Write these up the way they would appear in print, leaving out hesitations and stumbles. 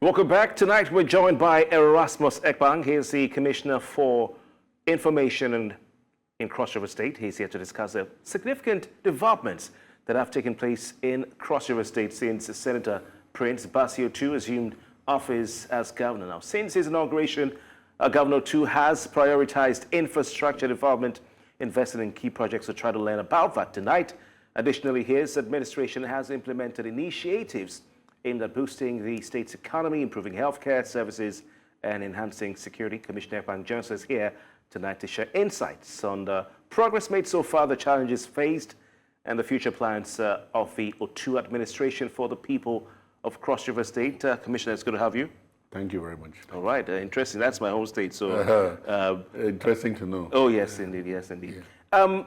Welcome back. Tonight we're joined by Erasmus Ekpang. He is the Commissioner for Information in Cross River State. He's here to discuss the significant developments that have taken place in Cross River State since Senator Prince Bassey Otu assumed office as governor. Now, since his inauguration, Governor Otu has prioritized infrastructure development, invested in key projects. To try to learn about that tonight. Additionally, his administration has implemented initiatives aimed at boosting the state's economy, improving healthcare services, and enhancing security. Commissioner Ekpang joins us here tonight to share insights on the progress made so far, the challenges faced, and the future plans of the Otu administration for the people of Cross River State. Commissioner, it's good to have you. Thank you very much. All right, interesting. That's my home state, so interesting to know. Oh yes, indeed. Yes, indeed. Yeah.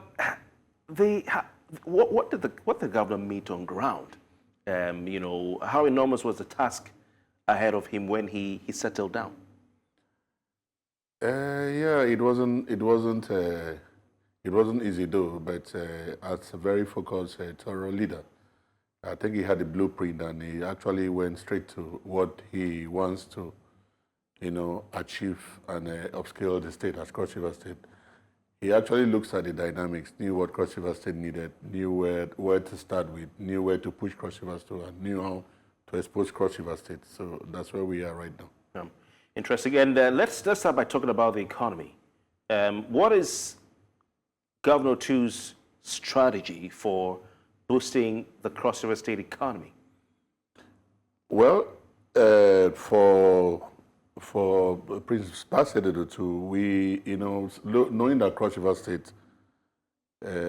What did the governor meet on ground? How enormous was the task ahead of him when he settled down? It wasn't easy though. But as a very focused, thorough leader, I think he had a blueprint, and he actually went straight to what he wants to, achieve and upscale the state as Cross River State. He actually looks at the dynamics, knew what Cross River State needed, knew where to start with, knew where to push Cross River to, and knew how to expose Cross River State. So that's where we are right now. Interesting. And let's start by talking about the economy. What is Governor Otu's strategy for boosting the Cross River State economy? Well, for Prince Bassey Otu, we, knowing that Cross River State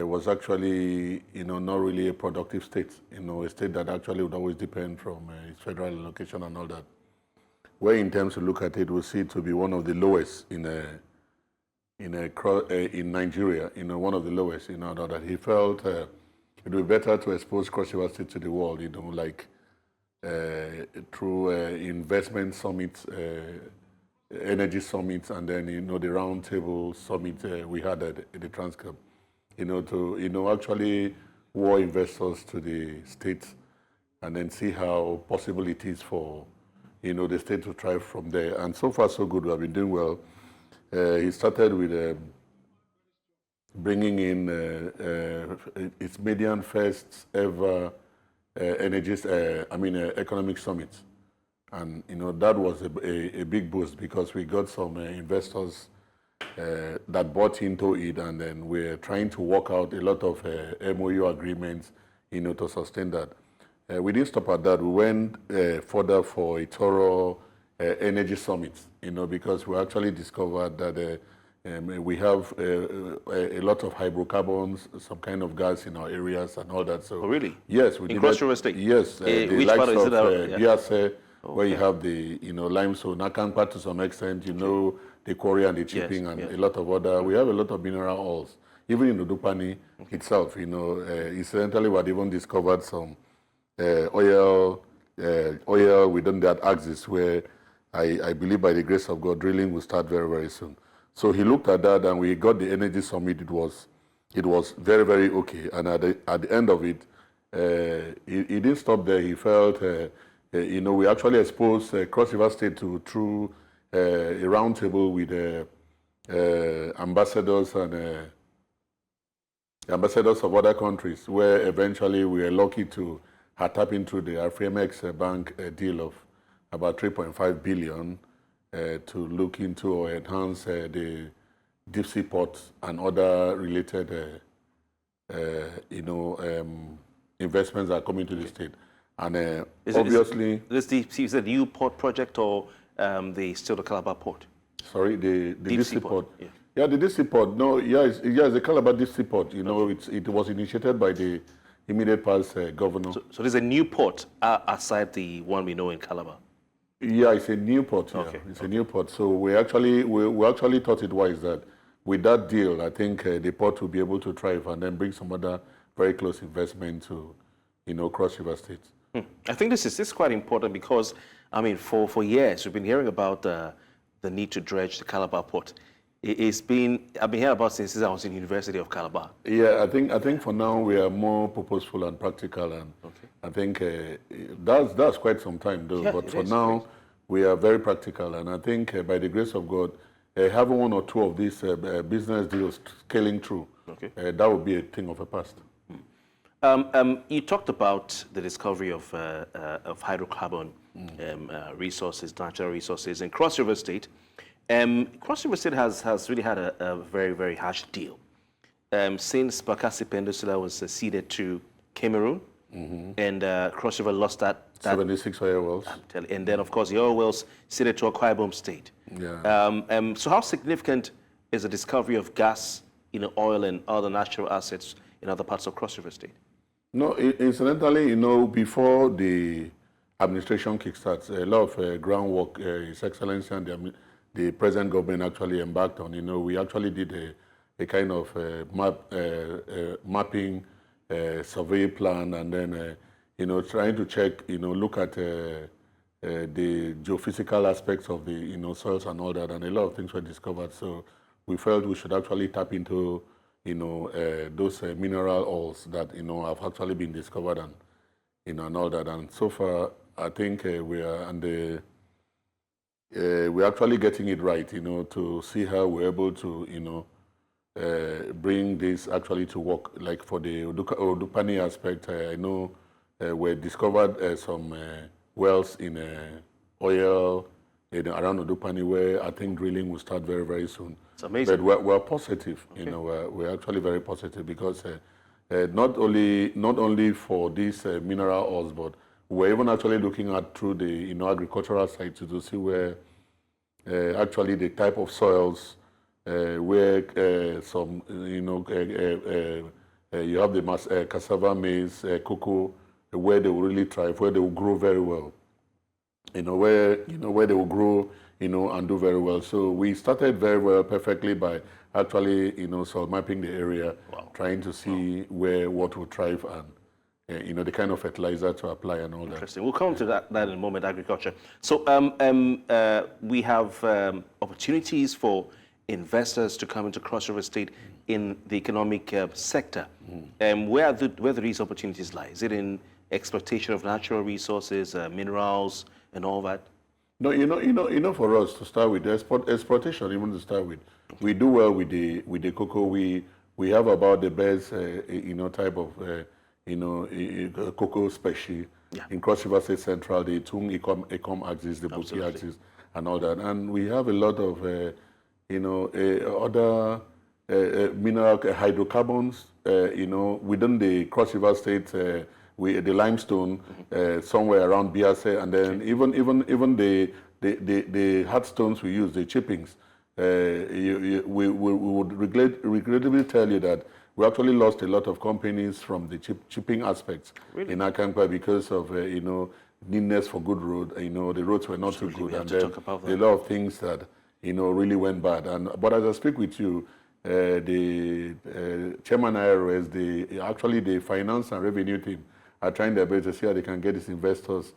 was actually, not really a productive state, a state that actually would always depend from its federal allocation and all that. Where in terms to look at it, we see it to be one of the lowest in Nigeria, one of the lowest, that he felt it would be better to expose Cross River State to the world, through investment summits, energy summits, and then the round table summit we had at the Transcom, to actually war investors to the state, and then see how possible it is for the state to thrive from there. And so far so good. We have been doing well. He started with bringing in its median first ever economic summit, and that was a big boost because we got some investors that bought into it, and then we're trying to work out a lot of MOU agreements, to sustain that. We didn't stop at that. We went further for a thorough energy summit, because we actually discovered that we have a lot of hydrocarbons, some kind of gas in our areas and all that. So, oh, really? Yes. In Cross River State? Yes. The which likes part is it? Biase, where you have the, limestone, Akampa to some extent, the quarry and the chipping, and a lot of other. We have a lot of mineral oils. Even in Udupani itself, incidentally, we had even discovered some oil within that axis where I believe by the grace of God, drilling will start very, very soon. So he looked at that, and we got the energy summit. It was very, very okay. And at the end of it, he didn't stop there. He felt, we actually exposed Cross River State through a roundtable with ambassadors and ambassadors of other countries, where eventually we were lucky to tap into the Afrimex Bank deal of about 3.5 billion. To look into or enhance the deep sea ports and other related, investments that are coming to the state. And obviously, this deep sea is a new port project, or the Calabar port? Sorry, the deep sea port. Yeah, the deep sea port. No, it's the Calabar deep sea port. It was initiated by the immediate past governor. So there's a new port outside the one we know in Calabar. Yeah, it's a new port. Okay. It's a new port. So we actually thought it wise that with that deal, I think the port will be able to thrive and then bring some other very close investment to, Cross River State. I think this is quite important because, for years we've been hearing about the need to dredge the Calabar port. I've been hearing about since I was in University of Calabar. Yeah, I think for now we are more purposeful and practical, and I think that's quite some time though. Yeah, but for now, we are very practical. And I think by the grace of God, having one or two of these business deals scaling through, that would be a thing of the past. You talked about the discovery of hydrocarbon resources, natural resources in Cross River State. Cross River State has really had a very, very harsh deal. Since Bakassi Peninsula was ceded to Cameroon, and Cross River lost that 76 oil wells. And then, of course, the oil wells ceded to Akwa Ibom State. Yeah. So how significant is the discovery of gas, oil and other natural assets in other parts of Cross River State? No, incidentally, before the administration kickstarts, a lot of groundwork His Excellency and the present government actually embarked on. We actually did a kind of mapping survey plan, and then trying to check, look at the geophysical aspects of the soils and all that, and a lot of things were discovered. So we felt we should actually tap into those mineral oils that have actually been discovered, and and all that. And so far, I think we are we're actually getting it right, to see how we're able to bring this actually to work. Like for the Odupani aspect, I know we discovered some wells in oil around Odupani, where I think drilling will start very, very soon. It's amazing. But we're positive. We're actually very positive, because not only for these mineral oils, but we're even actually looking at through the agricultural side to see where actually the type of soils where some you have the cassava, maize, cocoa, where they will really thrive, where they will grow very well. Where they will grow, and do very well. So we started very well, perfectly, by actually, soil mapping the area, trying to see where what will thrive, and the kind of fertilizer to apply and all that. Interesting. We'll come to that in a moment, agriculture. So we have opportunities for investors to come into Cross River State in the economic sector. Where do these opportunities lie? Is it in exploitation of natural resources, minerals, and all that? No, for us to start with, exploitation, even to start with, we do well with the cocoa. We have about the best, type of, cocoa species in Cross River State Central, the Tung Ecom axis, the Buki axis, and all that. And we have a lot of, other mineral hydrocarbons, within the Cross River State. The limestone somewhere around Biase, and then even the hard stones we use, the chippings. We would regrettably tell you that we actually lost a lot of companies from the chipping aspects in Akampa because of needness for good road. The roads were not too good, and then a lot of things that really went bad. But as I speak with you, the chairman IRS, actually the finance and revenue team, are trying their best to see how they can get these investors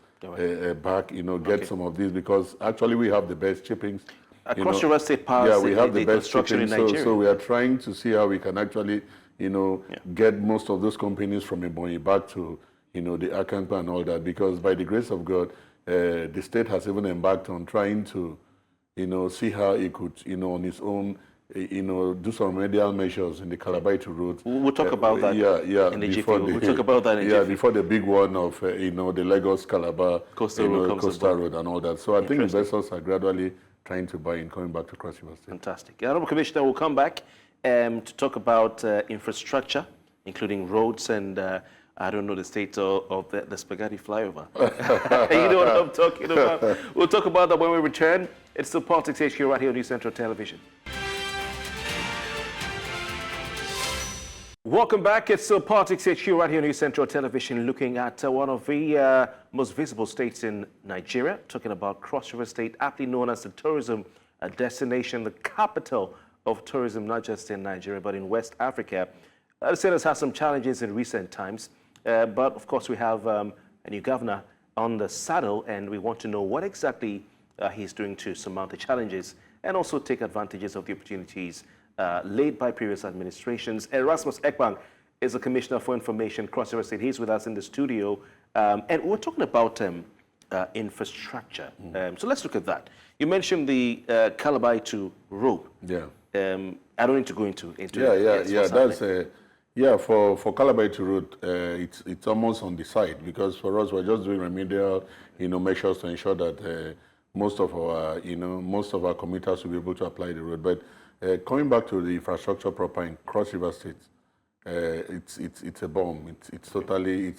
back, get some of these, because actually we have the best chippings. Across River State Power, we have the best construction in Nigeria. So we are trying to see how we can actually, get most of those companies from Ebonyi back to, the Akampa and all that, because by the grace of God, the state has even embarked on trying to, see how it could, on its own, do some remedial measures in the Calabaita road. We'll talk about that in the GP. We'll talk about that in the GP. Before the big one of, the Lagos-Calabar Coastal Road and all that. So I think investors are gradually trying to buy in, coming back to Cross River State. Fantastic. Honourable Commissioner will come back to talk about infrastructure, including roads and, I don't know the state of the spaghetti flyover. You know what I'm talking about. We'll talk about that when we return. It's the Politics HQ right here on New Central Television. Welcome back. It's the Politics HQ right here on New Central Television, looking at one of the most visible states in Nigeria, talking about Cross River State, aptly known as the tourism destination, the capital of tourism, not just in Nigeria, but in West Africa. The state has had some challenges in recent times, but of course we have a new governor on the saddle, and we want to know what exactly he's doing to surmount the challenges and also take advantages of the opportunities laid by previous administrations. Erasmus Ekpang is the Commissioner for Information, Cross River State. He's with us in the studio. And we're talking about infrastructure. So let's look at that. You mentioned the Calabar to road. Yeah. I don't need to go into for Calabar to road, it's almost on the side, because for us we're just doing remedial, measures to ensure that most of our commuters will be able to apply the road. But coming back to the infrastructure proper in Cross River State, it's a bomb. It's totally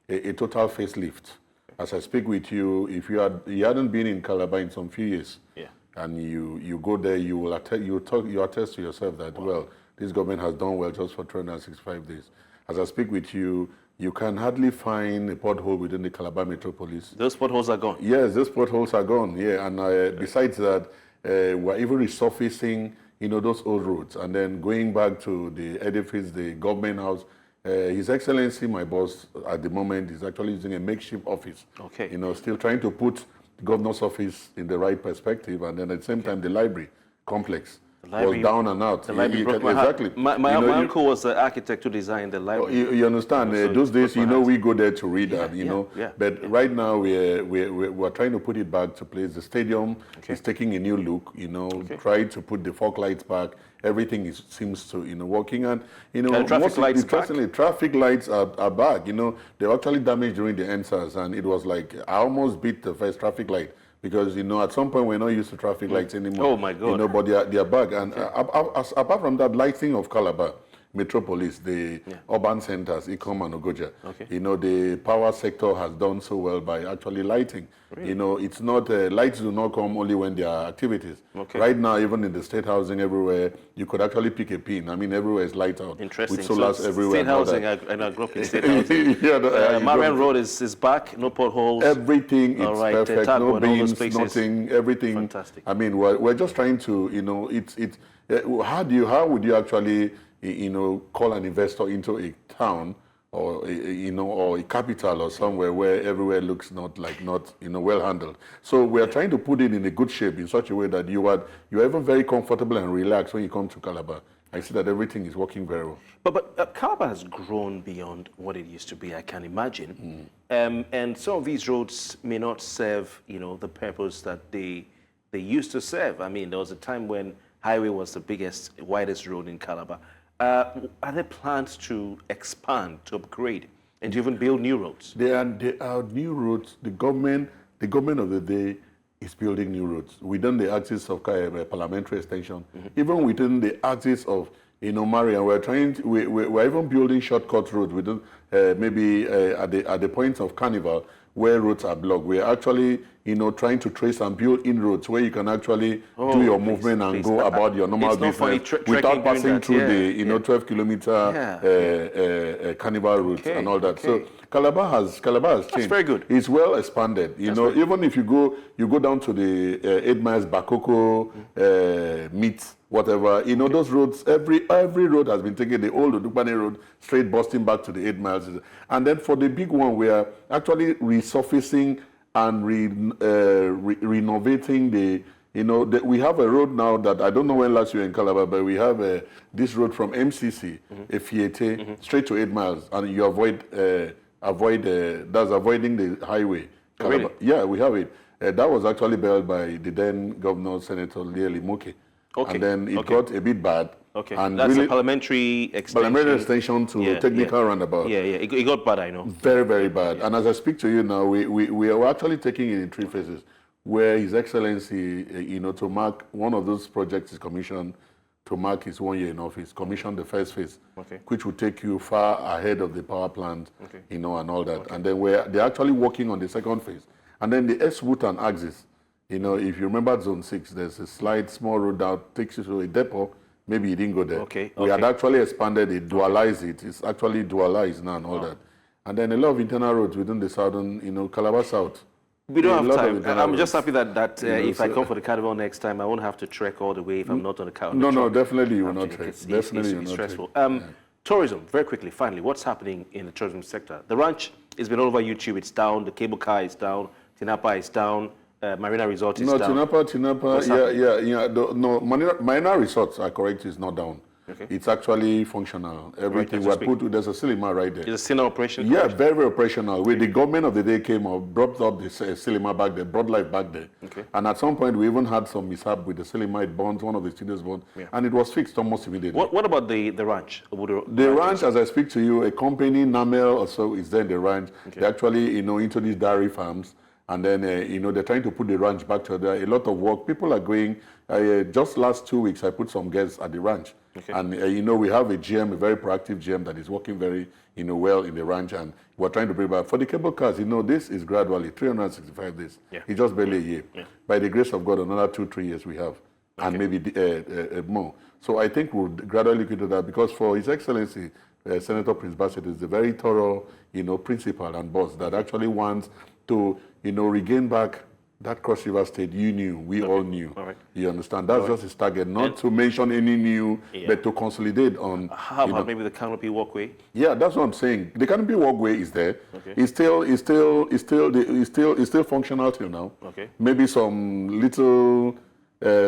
a total facelift. As I speak with you, if you hadn't been in Calabar in some few years, and you go there, you attest to yourself that well, this government has done well just for 365 days. As I speak with you, you can hardly find a pothole within the Calabar metropolis. Those potholes are gone. Yes, those potholes are gone. Yeah, and besides that, we're even resurfacing, those old roads, and then going back to the edifice, the government house. His Excellency, my boss, at the moment, is actually using a makeshift office. Okay. Still trying to put the governor's office in the right perspective, and then at the same time, the library complex was down and out. The library broke my heart. Exactly. My uncle was the architect who designed the library. You understand? Those days, we go there to read But right now, we're trying to put it back to place. The stadium is taking a new look. Trying to put the fog lights back. Everything seems to working, and traffic lights back. Traffic lights are back. They were actually damaged during the EndSARS, and it was like I almost beat the first traffic light. Because, at some point, we're not used to traffic lights anymore. Oh, my God. But they are back. And apart from that, lighting of Calabar, Metropolis, the urban centers, Ikom and Ogoja, the power sector has done so well by actually lighting. Really? It's not, lights do not come only when there are activities. Okay. Right now, even in the state housing everywhere, you could actually pick a pin. I mean, everywhere is light out. Interesting. With solars everywhere. State housing, I grew up in state housing. Marian Road is back, no potholes. Everything is perfect, no beams, nothing, everything. Fantastic. I mean, we're just trying to, how would you actually, call an investor into a town or or a capital or somewhere where everywhere looks not well handled. So we are trying to put it in a good shape in such a way that you're even very comfortable and relaxed when you come to Calabar. I see that everything is working very well. But Calabar has grown beyond what it used to be, I can imagine. And some of these roads may not serve, the purpose that they used to serve. I mean, there was a time when highway was the biggest, widest road in Calabar. Are there plans to expand, to upgrade, and to even build new roads? There are new roads. The government of the day is building new roads within the axis of parliamentary extension, even within the axis of Marian. We're even building shortcut roads within maybe at the points of Carnival where roads are blocked. We're actually trying to trace and build inroads where you can actually do your movement and go about your normal business without passing through the 12-kilometer Carnival route and all that. So Calabar has changed. That's very good. It's well expanded. Even if you go down to the 8 miles Bakoko meets whatever, those roads, every road has been taken, the old Odupane road, straight busting back to the 8 miles. And then for the big one, we are actually resurfacing and renovating we have a road now that I don't know when last you were in Calabar, but we have this road from MCC, Efiete, straight to 8 miles, and you avoiding the highway. Really? Yeah, we have it. That was actually built by the then Governor Senator Lieli Moke. Okay. And then it got a bit bad. Okay. And that's really, a parliamentary extension. Parliamentary extension to technical roundabout. Yeah. It got bad, I know. Very, very bad. And as I speak to you now, we are actually taking it in 3 phases, where His Excellency, to mark one of those projects is commissioned to mark his 1 year in office, commission the first phase, which will take you far ahead of the power plant, and all that. And then they're actually working on the second phase. And then the S-route and axis. If you remember Zone 6, there's a small road that takes you to a depot. Maybe you didn't go there. We had actually expanded it, dualized it. It's actually dualized now and all that. And then a lot of internal roads within the southern, Calabar South. We don't have time. I'm just happy that if I come for the carnival next time, I won't have to trek all the way if I'm not on the car. No, definitely you will not trek. Definitely it's stressful. Tourism, very quickly, finally, what's happening in the tourism sector? The ranch has been all over YouTube. It's down. The cable car is down. Tinapa is down. Marina Resort is down. Tinapa, Marina Resorts are correct, is not down. Okay. It's actually functional. Everything Right, there's a cinema right there. Is a cinema operation? Yeah, very, very operational. With the government of the day came up, brought up the cinema back there, brought life back there. Okay. And at some point, we even had some mishap with the cinema. It burned, one of the studios burned, and it was fixed almost immediately. What about the ranch? The ranch, as I speak to you, a company, Namel or so, is there in the ranch. Okay. They actually, into these dairy farms. And then, they're trying to put the ranch back together. A lot of work. People are going. Just last 2 weeks, I put some guests at the ranch. Okay. And, we have a GM, a very proactive GM that is working very, well in the ranch. And we're trying to bring back. For the cable cars, this is gradually 365 days. Yeah. It's just barely a year. Yeah. By the grace of God, another 2-3 years we have. Okay. And maybe more. So I think we'll gradually get to that because for His Excellency, Senator Prince Bassey Otu is a very thorough, principal and boss that actually wants to, regain back that Cross River State we all knew. All right. You understand? That's just his target, not to mention any new, but to consolidate on. How about maybe the canopy walkway? Yeah, that's what I'm saying. The canopy walkway is there. Okay. It's still functional till now. Okay. Maybe some little.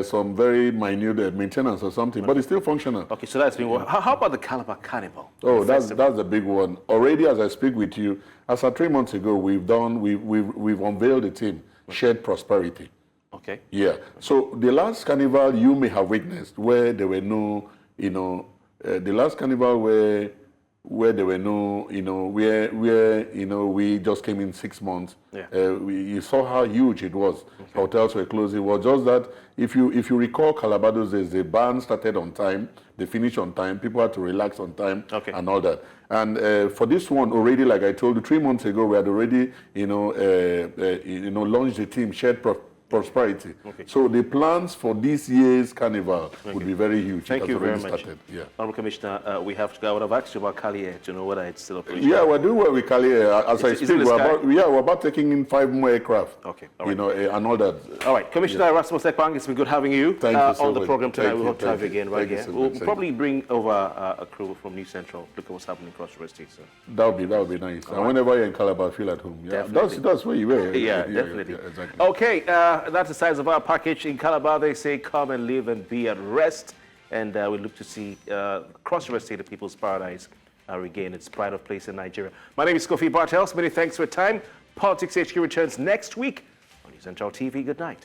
Some very minute maintenance or something, but it's still functional. Okay, so that's been one. How about the Calabar Carnival? Oh, that's the big one. Already, as I speak with you, as of 3 months ago, we've unveiled a team, Shared Prosperity. Okay. Yeah. So the last carnival you may have witnessed, where there were no, the last carnival where there were no, where we just came in 6 months. Yeah. You saw how huge it was. Okay. Hotels were closed. It was just that if you recall Calabar those days, the band started on time, they finished on time, people had to relax on time, and all that. And for this one already, like I told you, 3 months ago, we had already, launched the team Shared Prosperity. Okay. So the plans for this year's carnival would be very huge. Thank you very much. Yeah. Honourable Commissioner, we have to go. I would have asked you about Carriageway to know whether it's still operational. Yeah, we're doing well with Carriageway. As I speak, we're about taking in 5 more aircraft. Okay. All right. And all that. All right. Commissioner Erasmus Ekpang, it's been good having you, Thank you so on the much. program tonight. We hope to have you again right here. We'll probably bring over a crew from New Central. Look at what's happening across the state. So. That would be nice. And whenever you're in Calabar, feel at home. Yeah, that's where you were. Yeah, definitely. Yeah, exactly. Okay, that's the size of our package. In Calabar, they say, come and live and be at rest. And we look to see Cross River State, the People's Paradise, regain its pride of place in Nigeria. My name is Kofi Bartels. Many thanks for your time. Politics HQ returns next week on New Central TV. Good night.